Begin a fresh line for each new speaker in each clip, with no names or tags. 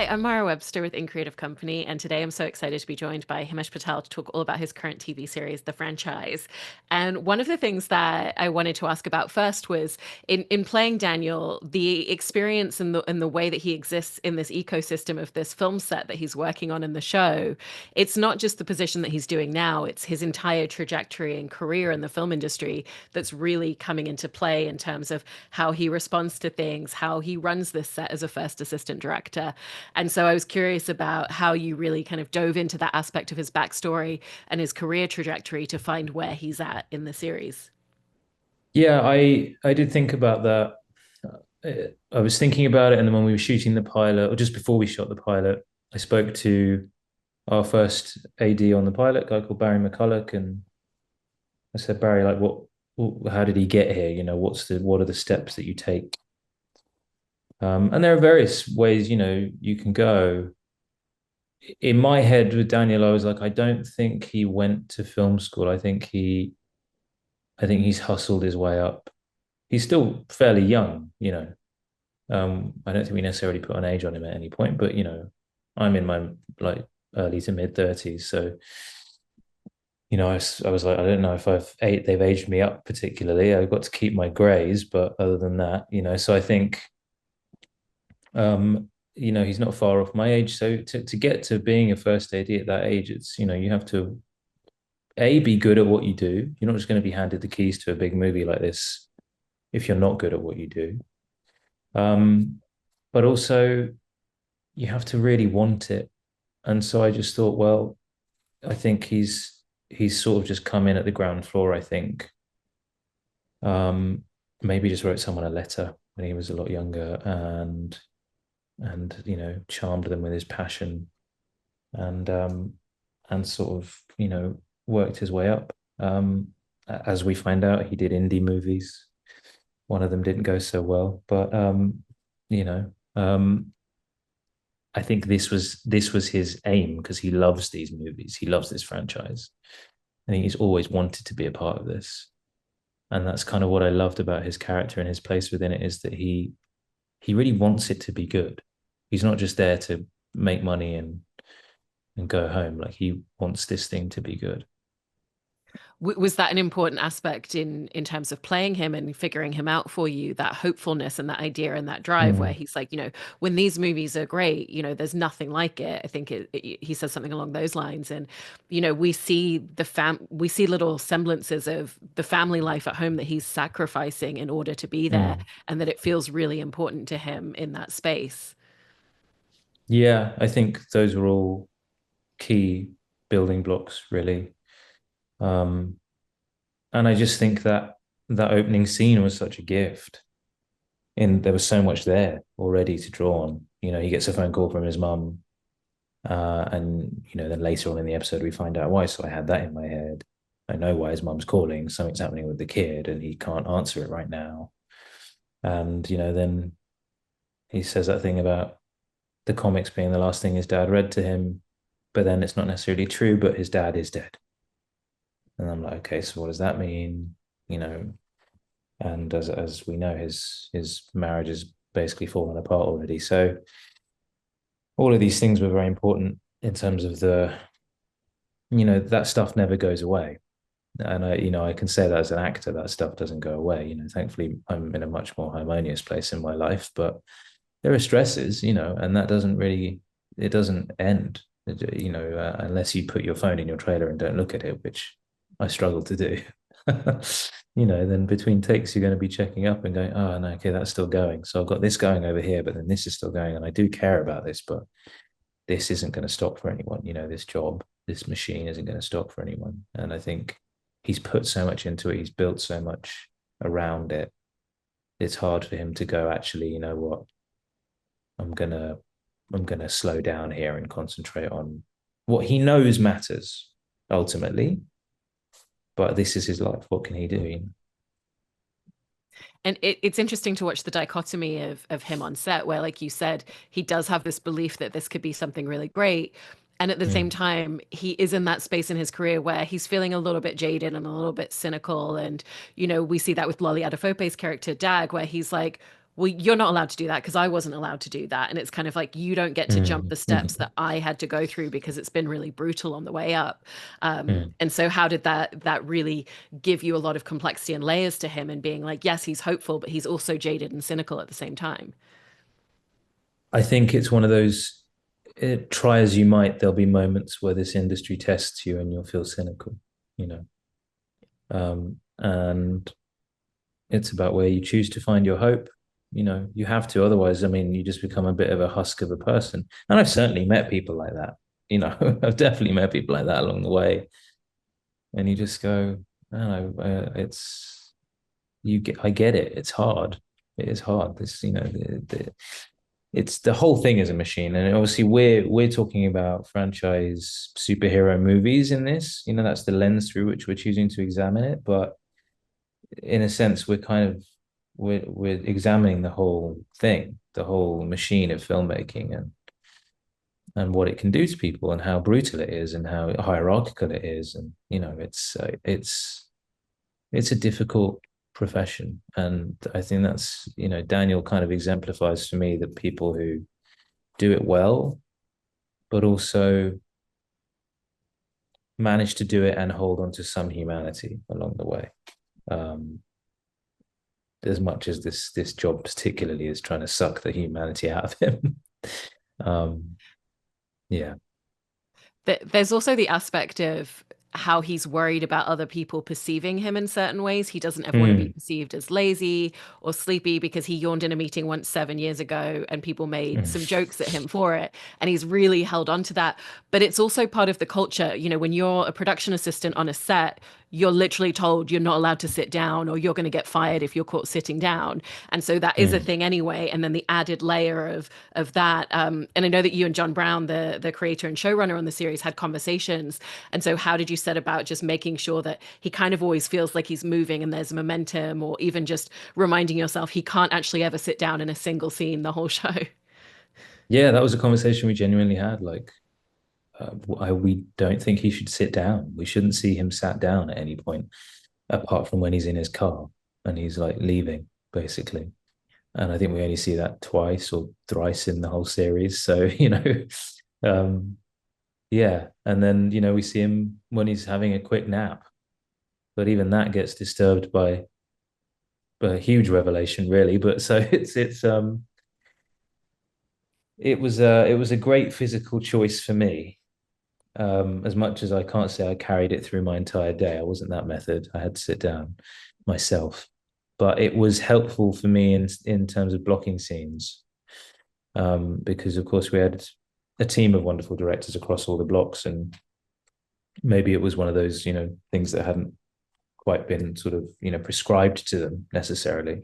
I'm Mara Webster with In Creative Company, and today I'm so excited to be joined by Himesh Patel to talk all about his current TV series, The Franchise. And one of the things that I wanted to ask about first was in playing Daniel, the experience and the way that he exists in this ecosystem of this film set that he's working on in the show. It's not just the position that he's doing now, it's his entire trajectory and career in the film industry that's really coming into play in terms of how he responds to things, how he runs this set as a first assistant director. And so I was curious about how you really kind of dove into that aspect of his backstory and his career trajectory to find where he's at in the series.
Yeah, I did think about that. I was thinking about it, and then when we were shooting the pilot, or just before we shot the pilot, I spoke to our first AD on the pilot, a guy called Barry McCulloch, and I said, Barry, like, how did he get here? What are the steps that you take? And there are various ways, you can go. In my head with Daniel, I was like, I don't think he went to film school. I think he's hustled his way up. He's still fairly young. I don't think we necessarily put an age on him at any point, but I'm in my like early to mid 30s. So, I was like, I don't know if they've aged me up particularly. I've got to keep my grays, but other than that, so I think he's not far off my age. So to get to being a first AD at that age, it's you have to be good at what you do. You're not just going to be handed the keys to a big movie like this if you're not good at what you do. But also you have to really want it. And so I just thought, well, I think he's sort of just come in at the ground floor, I think. Maybe just wrote someone a letter when he was a lot younger and charmed them with his passion and sort of, worked his way up. As we find out, he did indie movies. One of them didn't go so well, but you know, I think this was his aim because he loves these movies. He loves this franchise. I think he's always wanted to be a part of this. And that's kind of what I loved about his character and his place within it is that he really wants it to be good. He's not just there to make money and go home. Like he wants this thing to be good.
Was that an important aspect in terms of playing him and figuring him out for you, that hopefulness and that idea and that drive where
Mm,
he's like, when these movies are great, there's nothing like it. I think he says something along those lines. And, we see we see little semblances of the family life at home that he's sacrificing in order to be there,
mm.
and that it feels really important to him in that space.
Yeah, I think those were all key building blocks, really. Um, and I just think that that opening scene was such a gift. And there was so much there already to draw on. He gets a phone call from his mum, and then later on in the episode we find out why. So I had that in my head. I know why his mum's calling. Something's happening with the kid, and he can't answer it right now. And then he says that thing about the comics being the last thing his dad read to him, but then it's not necessarily true. But his dad is dead, and I'm like, okay, so what does that mean? You know, and as we know, his marriage is basically fallen apart already. So all of these things were very important in terms of that stuff never goes away. And I can say that as an actor, that stuff doesn't go away. Thankfully, I'm in a much more harmonious place in my life, but there are stresses, and that it doesn't end, unless you put your phone in your trailer and don't look at it, which I struggle to do. Then between takes, you're going to be checking up and going, oh, no, okay, that's still going. So I've got this going over here, but then this is still going. And I do care about this, but this isn't going to stop for anyone. This job, this machine isn't going to stop for anyone. And I think he's put so much into it. He's built so much around it. It's hard for him to go, actually, you know what? I'm gonna I'm gonna slow down here and concentrate on what he knows matters ultimately. But this is his life. What can he do?
And it's interesting to watch the dichotomy of him on set, where, like you said, he does have this belief that this could be something really great. And at the same
Mm,
time, he is in that space in his career where he's feeling a little bit jaded and a little bit cynical. And, we see that with Lolly Adefope's character, Dag, where he's like, well, you're not allowed to do that because I wasn't allowed to do that. And it's kind of like you don't get to jump the
Mm.
steps that I had to go through because it's been really brutal on the way up.
Mm.
And so how did that really give you a lot of complexity and layers to him and being like, yes, he's hopeful, but he's also jaded and cynical at the same time.
I think it's one of those, try as you might, there'll be moments where this industry tests you and you'll feel cynical, you know. And it's about where you choose to find your hope. You know, you have to, otherwise, I mean, you just become a bit of a husk of a person. And I've certainly met people like that. You know, I've definitely met people like that along the way. And you just go, no, it's you get, I get it. It's hard. It is hard. This, you know, it's the whole thing is a machine, and obviously we're talking about franchise superhero movies in this. You know, that's the lens through which we're choosing to examine it. But in a sense, we're kind of we're examining the whole thing, the whole machine of filmmaking, and what it can do to people, and how brutal it is, and how hierarchical it is, and you know, it's a difficult profession, and I think that's, you know, Daniel kind of exemplifies for me that people who do it well, but also manage to do it and hold on to some humanity along the way. Um, as much as this job particularly is trying to suck the humanity out of him. um, yeah.
There's also the aspect of how he's worried about other people perceiving him in certain ways. He doesn't ever want to be
Mm,
perceived as lazy or sleepy because he yawned in a meeting once 7 years ago and people made some
mm,
jokes at him for it. And he's really held on to that. But it's also part of the culture. You know, when you're a production assistant on a set, you're literally told you're not allowed to sit down or you're going to get fired if you're caught sitting down. And so that is a
mm.
thing anyway. And then the added layer of that. And I know that you and John Brown, the creator and showrunner on the series, had conversations. And so how did you set about just making sure that he kind of always feels like he's moving and there's momentum, or even just reminding yourself he can't actually ever sit down in a single scene the whole show?
Yeah, that was a conversation we genuinely had. Like, we don't think he should sit down. We shouldn't see him sat down at any point, apart from when he's in his car and he's like leaving, basically. And I think we only see that twice or thrice in the whole series. So, you know, um, yeah. And then, you know, we see him when he's having a quick nap, but even that gets disturbed by a huge revelation, really. But so it was a great physical choice for me. As much as I can't say I carried it through my entire day, I wasn't that method. I had to sit down myself, but it was helpful for me in terms of blocking scenes, because of course we had a team of wonderful directors across all the blocks, and maybe it was one of those, you know, things that hadn't quite been sort of, you know, prescribed to them necessarily.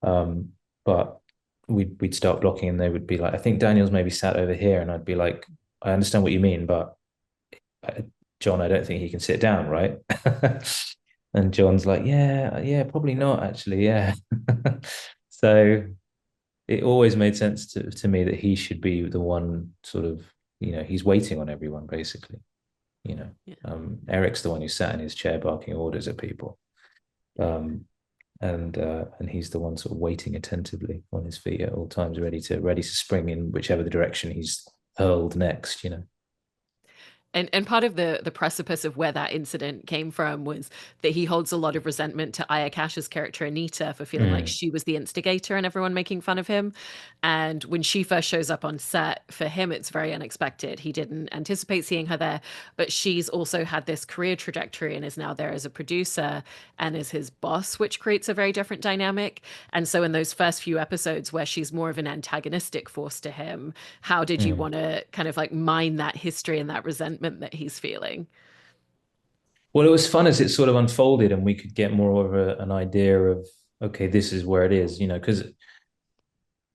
But we'd start blocking and they would be like, I think Daniel's maybe sat over here, and I'd be like, I understand what you mean, but John, I don't think he can sit down, right? And John's like, yeah, yeah, probably not actually, yeah. So it always made sense to me that he should be the one sort of, you know, he's waiting on everyone basically, you know.
Yeah.
Eric's the one who sat in his chair barking orders at people. Um, and he's the one sort of waiting attentively on his feet at all times, ready to spring in whichever the direction he's hurled next, you know.
And part of the precipice of where that incident came from was that he holds a lot of resentment to Aya Cash's character Anita for feeling like
Mm,
she was the instigator and everyone making fun of him. And when she first shows up on set, for him it's very unexpected. He didn't anticipate seeing her there, but she's also had this career trajectory and is now there as a producer and is his boss, which creates a very different dynamic. And so in those first few episodes where she's more of an antagonistic force to him, how did you
mm.
want to kind of like mine that history and that resentment that he's feeling?
Well, it was fun as it sort of unfolded, and we could get more of an idea of, okay, this is where it is, you know, because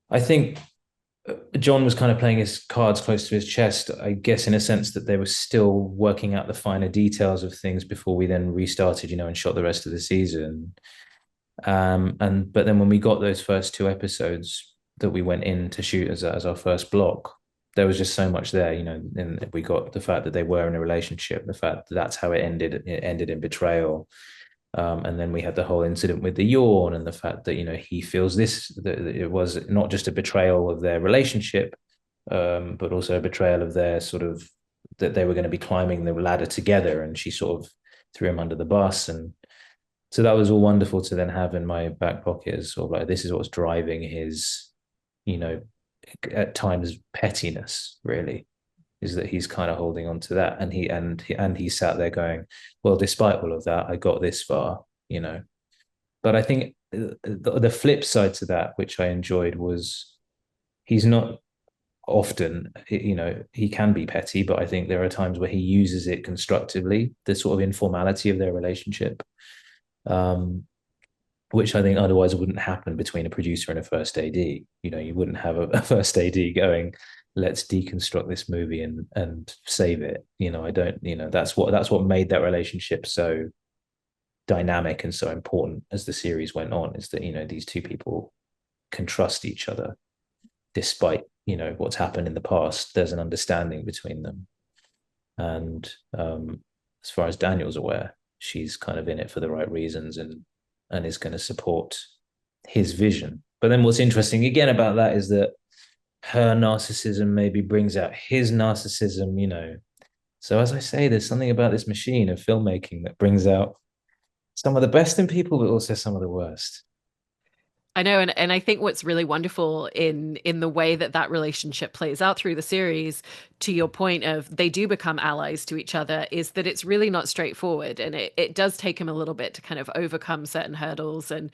I think John was kind of playing his cards close to his chest, I guess, in a sense that they were still working out the finer details of things before we then restarted, you know, and shot the rest of the season. And but then when we got those first two episodes that we went in to shoot as our first block, there was just so much there, you know. And we got the fact that they were in a relationship, the fact that that's how it ended. It ended in betrayal. And then we had the whole incident with the yawn and the fact that, he feels that it was not just a betrayal of their relationship, but also a betrayal of their sort of that they were going to be climbing the ladder together. And she sort of threw him under the bus. And so that was all wonderful to then have in my back pocket as sort of like, this is what's driving his, you know, at times pettiness, really, is that he's kind of holding on to that, and he sat there going, well, despite all of that, I got this far. But I think the flip side to that, which I enjoyed, was he's not often, he can be petty, but I think there are times where he uses it constructively, the sort of informality of their relationship, um, which I think otherwise wouldn't happen between a producer and a first AD. You wouldn't have a first AD going, let's deconstruct this movie and save it. I don't, that's what made that relationship so dynamic and so important as the series went on, is that, these two people can trust each other despite, what's happened in the past. There's an understanding between them. And as far as Daniel's aware, she's kind of in it for the right reasons, and is going to support his vision. But then what's interesting again about that is that her narcissism maybe brings out his narcissism. So as I say, there's something about this machine of filmmaking that brings out some of the best in people, but also some of the worst.
I know, and I think what's really wonderful in the way that that relationship plays out through the series, to your point of they do become allies to each other, is that it's really not straightforward, and it does take him a little bit to kind of overcome certain hurdles, and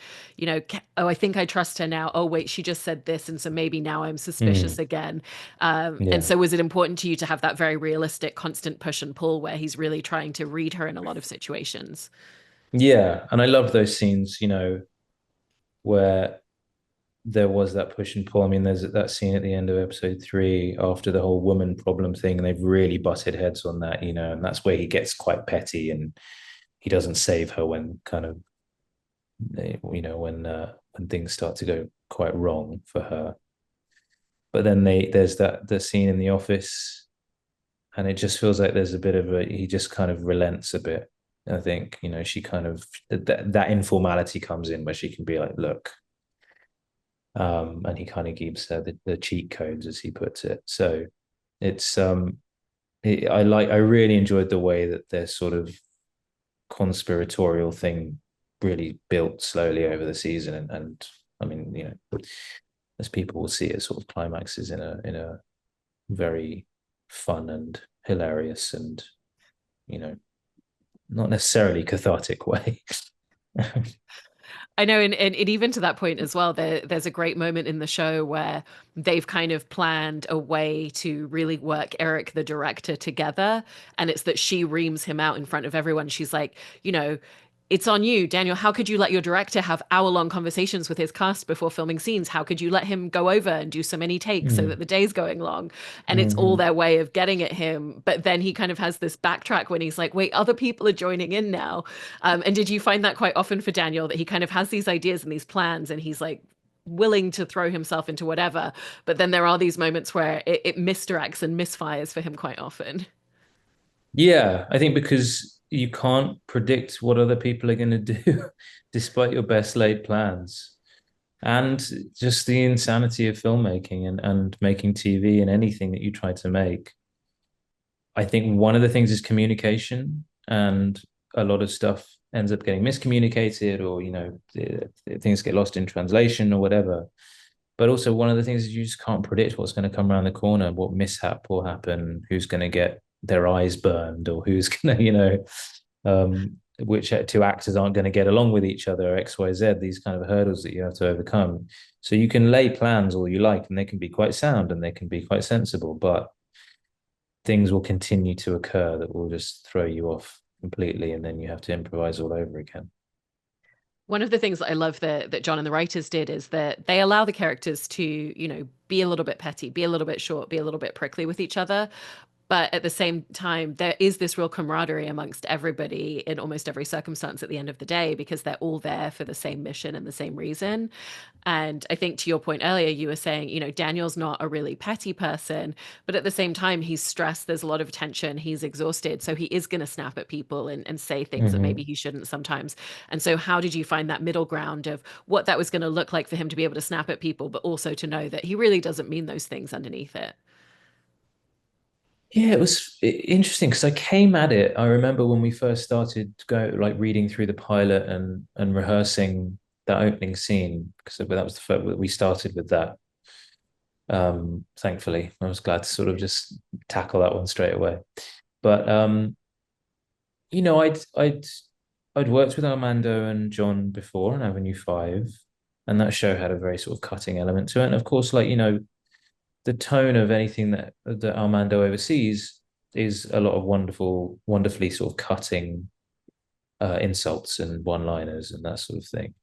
oh, I think I trust her now. Oh, wait, she just said this, and so maybe now I'm suspicious
Mm,
again. And
yeah.
so, was it important to you to have that very realistic, constant push and pull where he's really trying to read her in a lot of situations?
Yeah. And I love those scenes, where there was that push and pull. I mean, there's that scene at the end of episode 3 after the whole woman problem thing, and they've really butted heads on that, and that's where he gets quite petty, and he doesn't save her when kind of, when things start to go quite wrong for her. But then there's the scene in the office, and it just feels like there's a bit of he just kind of relents a bit. I think, she kind of, that informality comes in where she can be like, look, and he kind of gives her the cheat codes, as he puts it. So it's I really enjoyed the way that their sort of conspiratorial thing really built slowly over the season, and I mean, as people will see, it sort of climaxes in a very fun and hilarious and, you know not necessarily cathartic way.
I know, and even to that point as well, there's a great moment in the show where they've kind of planned a way to really work Eric, the director, together. And it's that she reams him out in front of everyone. She's like, it's on you, Daniel. How could you let your director have hour-long conversations with his cast before filming scenes? How could you let him go over and do so many takes so that
Mm.
the day's going long? And it's all
Mm-hmm.
their way of getting at him. But then he kind of has this backtrack when he's like, wait, other people are joining in now. And did you find that quite often for Daniel, that he kind of has these ideas and these plans and he's like willing to throw himself into whatever, but then there are these moments where it misdirects and misfires for him quite often?
Yeah, I think because you can't predict what other people are going to do, despite your best laid plans, and just the insanity of filmmaking and making TV and anything that you try to make. I think one of the things is communication, and a lot of stuff ends up getting miscommunicated, or things get lost in translation or whatever. But also, one of the things is you just can't predict what's going to come around the corner, what mishap will happen, who's going to get their eyes burned, or who's going to, which two actors aren't going to get along with each other, X, Y, Z, these kind of hurdles that you have to overcome. So you can lay plans all you like, and they can be quite sound and they can be quite sensible, but things will continue to occur that will just throw you off completely, and then you have to improvise all over again.
One of the things that I love that John and the writers did is that they allow the characters to, be a little bit petty, be a little bit short, be a little bit prickly with each other, But at the same time, there is this real camaraderie amongst everybody in almost every circumstance at the end of the day because they're all there for the same mission and the same reason. And I think to your point earlier, you were saying, Daniel's not a really petty person, but at the same time, he's stressed. There's a lot of tension. He's exhausted. So he is going to snap at people and say things that maybe
Hmm.
he shouldn't sometimes. And so, how did you find that middle ground of what that was going to look like for him to be able to snap at people, but also to know that he really doesn't mean those things underneath it?
Yeah, it was interesting because I came at it. I remember when we first started to go like reading through the pilot and rehearsing that opening scene because that was the first we started with that. Thankfully, I was glad to sort of just tackle that one straight away. But you know, I'd worked with Armando and John before on Avenue 5, and that show had a very sort of cutting element to it. And of course, like, the tone of anything that Armando oversees is a lot of wonderfully sort of cutting insults and one-liners and that sort of thing.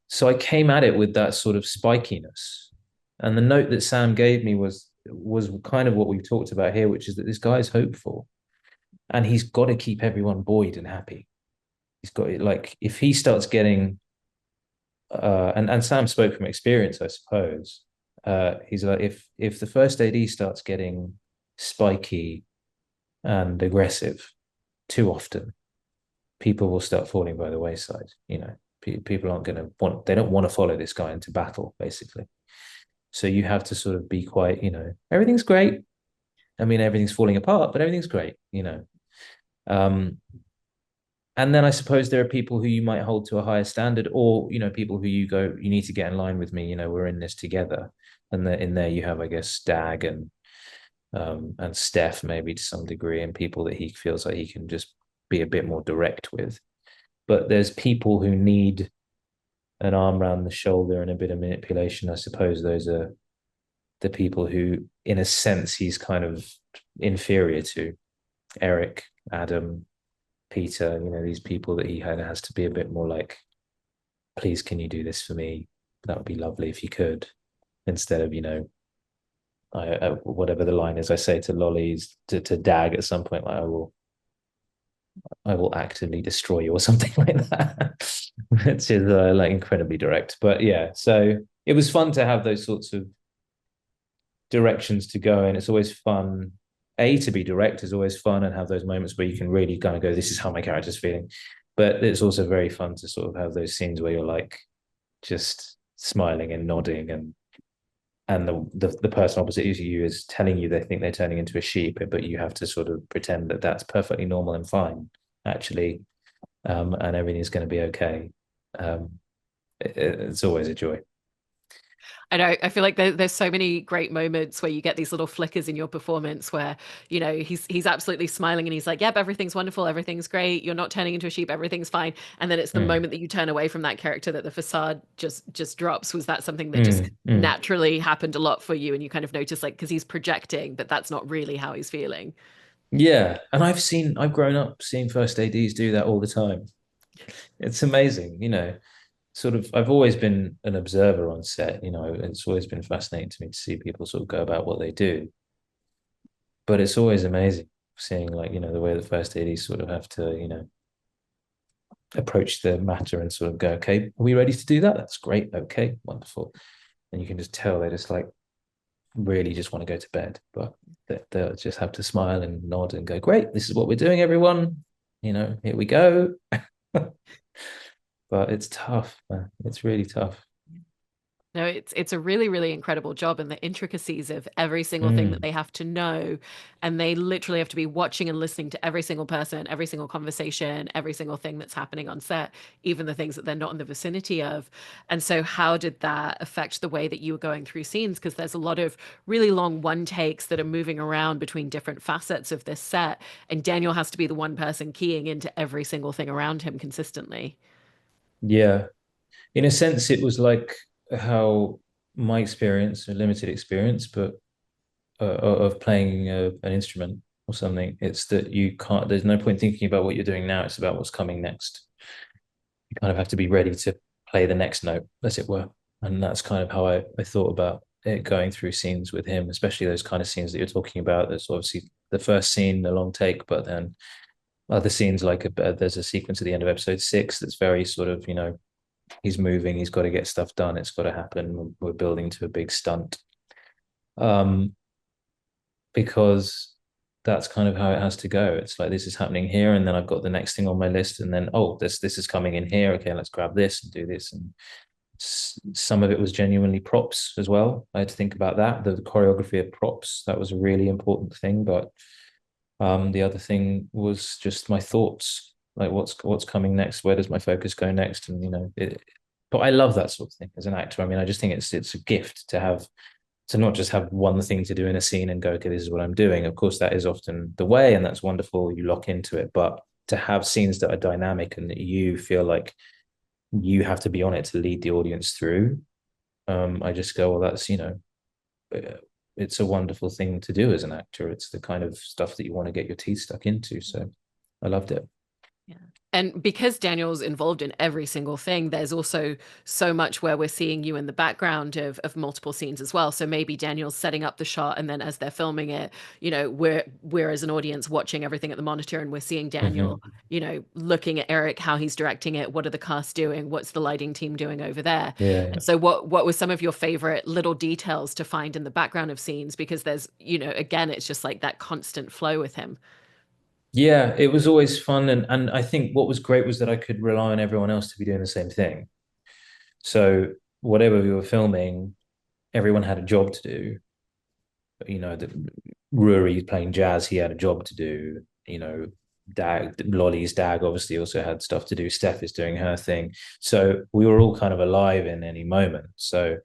So I came at it with that sort of spikiness. And the note that Sam gave me was kind of what we've talked about here, which is that this guy's hopeful and he's got to keep everyone buoyed and happy. He's got like if he starts getting and Sam spoke from experience, I suppose. He's like if the first AD starts getting spiky and aggressive too often, people will start falling by the wayside. People aren't going to want they don't want to follow this guy into battle, basically. So you have to sort of be quite, everything's great. I mean, everything's falling apart, but everything's great. Um, and then I suppose there are people who you might hold to a higher standard, or people who you go, you need to get in line with me. We're in this together. And in there you have, I guess, Stag and Steph maybe to some degree, and people that he feels like he can just be a bit more direct with. But there's people who need an arm around the shoulder and a bit of manipulation. I suppose those are the people who, in a sense, he's kind of inferior to. Eric, Adam, Peter, these people that he kind of has to be a bit more like, please, can you do this for me? That would be lovely if you could. Instead of, whatever the line is, I say to Lollies to Dag at some point, like, I will actively destroy you or something like that, which is like incredibly direct. But yeah, so it was fun to have those sorts of directions to go in. It's always fun. To be direct is always fun and have those moments where you can really kind of go, this is how my character's feeling. But it's also very fun to sort of have those scenes where you're like just smiling and nodding and the person opposite you is telling you they think they're turning into a sheep, but you have to sort of pretend that that's perfectly normal and fine, actually, and everything's going to be okay. It's always a joy.
I know. I feel like there's so many great moments where you get these little flickers in your performance where, he's absolutely smiling and he's like, yep, everything's wonderful, everything's great. You're not turning into a sheep, everything's fine. And then it's the
Mm,
moment that you turn away from that character that the facade just drops. Was that something that just
mm, mm.
naturally happened a lot for you and you kind of notice like because he's projecting, but that's not really how he's feeling?
Yeah, and I've grown up seeing first ADs do that all the time. It's amazing. Sort of, I've always been an observer on set. It's always been fascinating to me to see people sort of go about what they do. But it's always amazing seeing like, the way the first ADs sort of have to, approach the matter and sort of go, okay, are we ready to do that? That's great. Okay, wonderful. And you can just tell they just like really just want to go to bed, but they'll just have to smile and nod and go, great, this is what we're doing, everyone. Here we go. But it's tough, man. It's really tough.
No, it's a really, really incredible job and the intricacies of every single thing that
Mm,
they have to know. And they literally have to be watching and listening to every single person, every single conversation, every single thing that's happening on set, even the things that they're not in the vicinity of. And so how did that affect the way that you were going through scenes? Because there's a lot of really long one takes that are moving around between different facets of this set. And Daniel has to be the one person keying into every single thing around him consistently.
yeah. In a sense, it was like how my experience, a limited experience, but of playing an instrument or something. It's that you can't. There's no point thinking about what you're doing now. It's about what's coming next. You kind of have to be ready to play the next note, as it were. And that's kind of how I thought about it going through scenes with him, especially those kind of scenes that you're talking about. There's obviously the first scene, the long take, but then other scenes like there's a sequence at the end of episode 6 that's very sort of, he's moving, he's got to get stuff done, it's got to happen. We're building to a big stunt. Um, because that's kind of how it has to go. It's like this is happening here, and then I've got the next thing on my list, and then this is coming in here. Okay, let's grab this and do this. And some of it was genuinely props as well. I had to think about that. The choreography of props, that was a really important thing. But the other thing was just my thoughts, like what's coming next, where does my focus go next, and but I love that sort of thing as an actor. I mean, I just think it's a gift to have, to not just have one thing to do in a scene and go, okay, this is what I'm doing. Of course, that is often the way, and that's wonderful. You lock into it, but to have scenes that are dynamic and that you feel like you have to be on it to lead the audience through, I just go, well, that's it's a wonderful thing to do as an actor. It's the kind of stuff that you want to get your teeth stuck into. So I loved it.
Yeah. And because Daniel's involved in every single thing, there's also so much where we're seeing you in the background of multiple scenes as well. So maybe Daniel's setting up the shot, and then as they're filming it, we're as an audience watching everything at the monitor, and we're seeing Daniel,
Mm-hmm.
looking at Eric, how he's directing it, what are the cast doing, what's the lighting team doing over there.
Yeah, yeah.
And so what were some of your favorite little details to find in the background of scenes? Because there's, again, it's just like that constant flow with him.
Yeah, it was always fun, and I think what was great was that I could rely on everyone else to be doing the same thing. So whatever we were filming, everyone had a job to do. The Rory playing jazz, he had a job to do. Lolly's Dag obviously also had stuff to do. Steph is doing her thing. So we were all kind of alive in any moment. So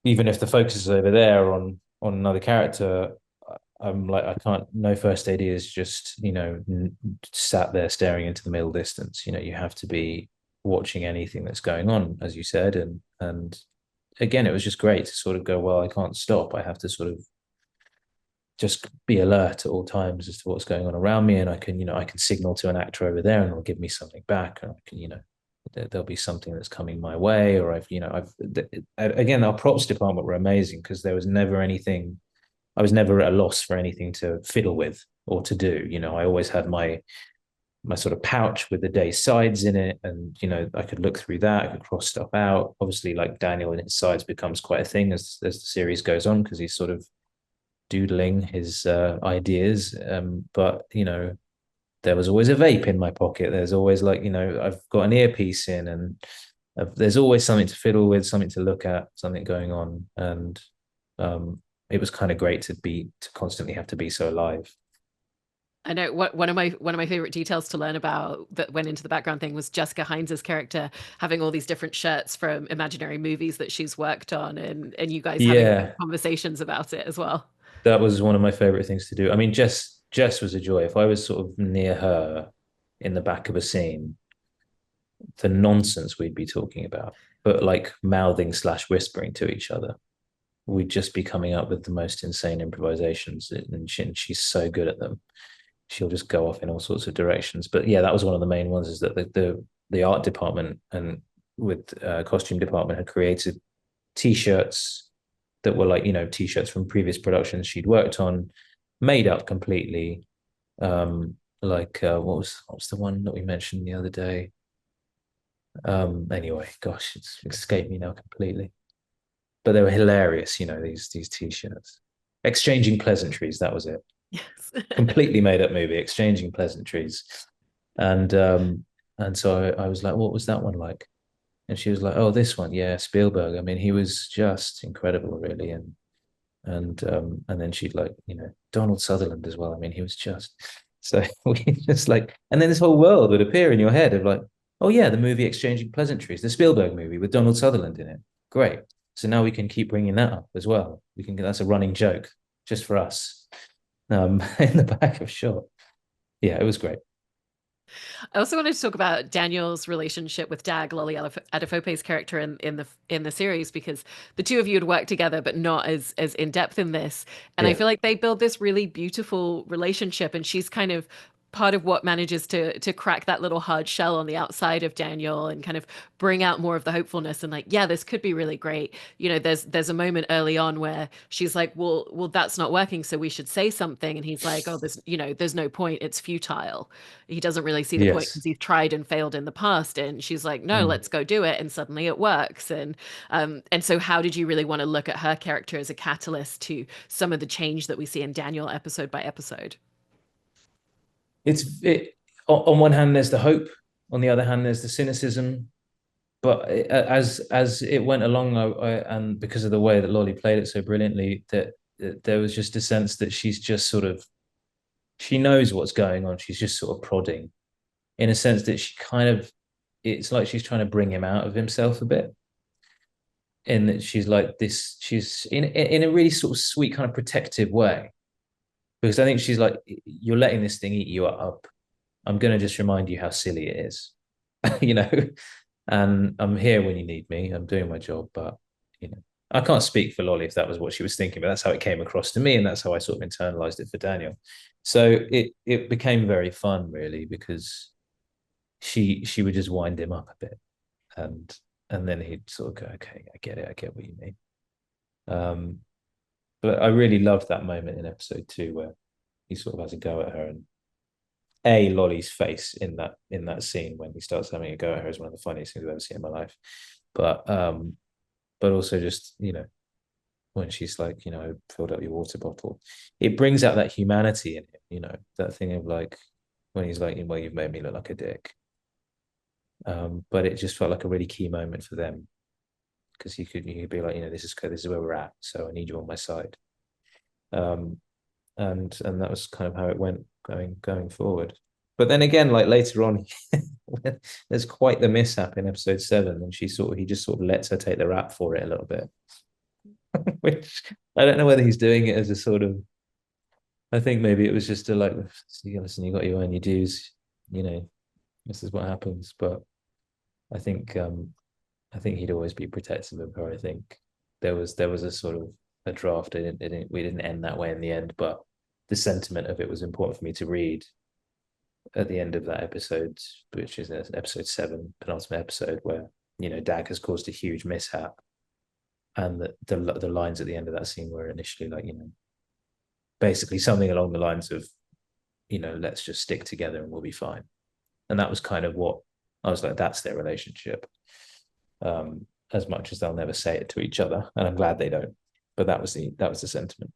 even if the focus is over there on another character, I'm like, I can't. No first AD is just sat there staring into the middle distance. You have to be watching anything that's going on, as you said, and again, it was just great to sort of go, well, I can't stop. I have to sort of just be alert at all times as to what's going on around me, and I can signal to an actor over there, and they'll give me something back, and I can, there'll be something that's coming my way, or I've again, our props department were amazing because there was never anything. I was never at a loss for anything to fiddle with or to do. I always had my sort of pouch with the day's sides in it, and I could look through that, I could cross stuff out. Obviously, like Daniel and his sides becomes quite a thing as the series goes on because he's sort of doodling his ideas. But there was always a vape in my pocket. There's always like I've got an earpiece in, and there's always something to fiddle with, something to look at, something going on, and it was kind of great to constantly have to be so alive.
I know one of my favorite details to learn about that went into the background thing was Jessica Heinz's character having all these different shirts from imaginary movies that she's worked on, and you guys having
Yeah,
conversations about it as well.
that was one of my favorite things to do. I mean, Jess was a joy. If I was sort of near her in the back of a scene, the nonsense we'd be talking about, but like mouthing slash whispering to each other, we'd just be coming up with the most insane improvisations, and she's so good at them. She'll just go off in all sorts of directions. But yeah, that was one of the main ones, is that the art department and with costume department had created t-shirts that were like t-shirts from previous productions she'd worked on, made up completely. Like what was the one that we mentioned the other day? Anyway, gosh, it's escaped me now completely. But they were hilarious, these t-shirts. Exchanging pleasantries, that was it.
Yes.
Completely made up movie, exchanging pleasantries. And so I was like, what was that one like? And she was like, oh, this one, yeah, Spielberg. I mean, he was just incredible, really. And then she'd like, Donald Sutherland as well. I mean, he was just so we just like, and then this whole world would appear in your head of like, oh yeah, the movie Exchanging Pleasantries, the Spielberg movie with Donald Sutherland in it. Great. So now we can keep bringing that up as well. We can, that's a running joke just for us, in the back of shot. Yeah, it was great.
I also wanted to talk about Daniel's relationship with Dag, Lolly Adefope's character in the series, because the two of you had worked together, but not as in depth in this. And I
Yeah.
feel like they build this really beautiful relationship, and she's kind of part of what manages to crack that little hard shell on the outside of Daniel and kind of bring out more of the hopefulness and like, yeah, this could be really great. You know, there's a moment early on where she's like, well, that's not working, so we should say something. And he's like, oh, there's no point. It's futile. He doesn't really see the point because
Yes.
he's tried and failed in the past. And she's like, no,
Mm.
let's go do it. And suddenly it works. And so how did you really want to look at her character as a catalyst to some of the change that we see in Daniel episode by episode?
On one hand, there's the hope. On the other hand, there's the cynicism. But as it went along, and because of the way that Lolly played it so brilliantly, that there was just a sense that she's just sort of she knows what's going on. She's just sort of prodding in a sense that she kind of it's like she's trying to bring him out of himself a bit. And that she's like this, she's in a really sort of sweet kind of protective way. Because I think she's like, you're letting this thing eat you up. I'm gonna just remind you how silly it is. you know, and I'm here when you need me. I'm doing my job, but you know, I can't speak for Lolly if that was what she was thinking, but that's how it came across to me, and that's how I sort of internalized it for Daniel. So it became very fun, really, because she would just wind him up a bit, and then he'd sort of go, okay, I get it, I get what you mean. Um, but I really loved that moment in episode 2 where he sort of has a go at her, and Lolly's face in that scene when he starts having a go at her is one of the funniest things I've ever seen in my life. But also just when she's like, I filled up your water bottle, it brings out that humanity in him, that thing of like when he's like, well, you've made me look like a dick. But it just felt like a really key moment for them because you could be like, this is where we're at, so I need you on my side. Um, and that was kind of how it went going forward. But then again, like later on, there's quite the mishap in episode 7, and he just sort of lets her take the rap for it a little bit, which I don't know whether he's doing it as a sort of. I think maybe it was just a like, listen, you got to earn your dues, this is what happens. But I think I think he'd always be protective of her. I think there was a sort of a draft. We didn't end that way in the end, but the sentiment of it was important for me to read at the end of that episode, which is episode 7, penultimate episode, where Dag has caused a huge mishap, and the lines at the end of that scene were initially like basically something along the lines of let's just stick together and we'll be fine, and that was kind of what I was like, that's their relationship. As much as they'll never say it to each other, and I'm glad they don't. But that was the sentiment.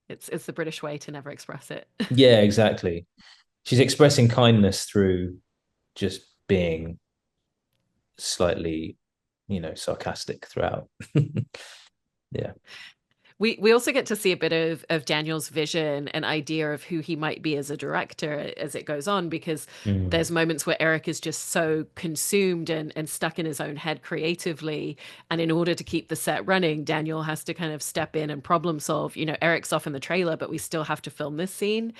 It's the British way to never express it.
Yeah, exactly. She's expressing kindness through just being slightly, sarcastic throughout. Yeah.
We also get to see a bit of Daniel's vision and idea of who he might be as a director as it goes on, because
Mm.
there's moments where Eric is just so consumed and stuck in his own head creatively. And in order to keep the set running, Daniel has to kind of step in and problem solve. Eric's off in the trailer, but we still have to film this scene.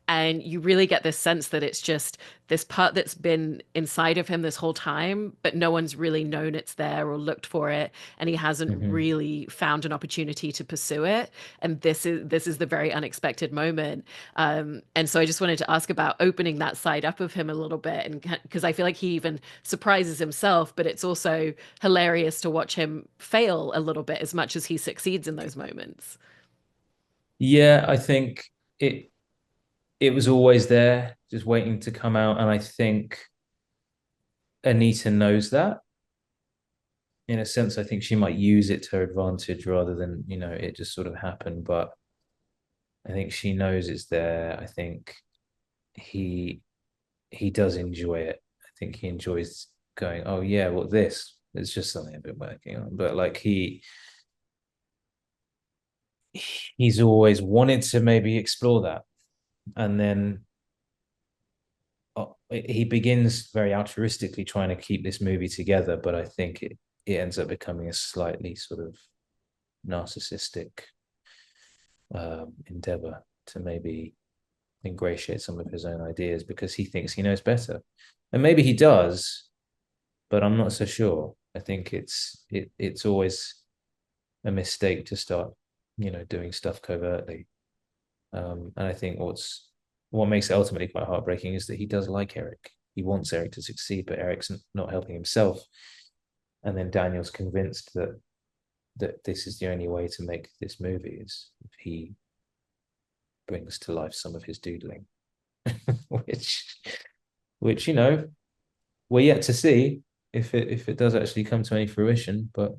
And you really get this sense that it's just this part that's been inside of him this whole time, but no one's really known it's there or looked for it. And he hasn't
Mm-hmm.
really found an opportunity to pursue it. And this is the very unexpected moment. And so I just wanted to ask about opening that side up of him a little bit. And because I feel like he even surprises himself, but it's also hilarious to watch him fail a little bit as much as he succeeds in those moments.
Yeah, I think it it was always there, just waiting to come out, and I think Anita knows that. In a sense, I think she might use it to her advantage rather than it just sort of happened. But I think she knows it's there. I think he he does enjoy it. I think he enjoys going, oh yeah, well this is just something I've been working on. But like he's always wanted to maybe explore that. And then he begins very altruistically trying to keep this movie together, but I think it ends up becoming a slightly sort of narcissistic endeavor to maybe ingratiate some of his own ideas because he thinks he knows better, and maybe he does, but I'm not so sure. I think it's always a mistake to start doing stuff covertly, and I think what makes it ultimately quite heartbreaking is that he does like Eric. He wants Eric to succeed, but Eric's not helping himself. And then Daniel's convinced that this is the only way to make this movie is if he brings to life some of his doodling, which which we're yet to see if it does actually come to any fruition. But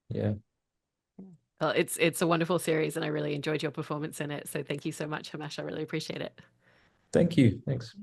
yeah,
Well, it's a wonderful series, and I really enjoyed your performance in it. So thank you so much, Himesh. I really appreciate it.
thank you. Thanks.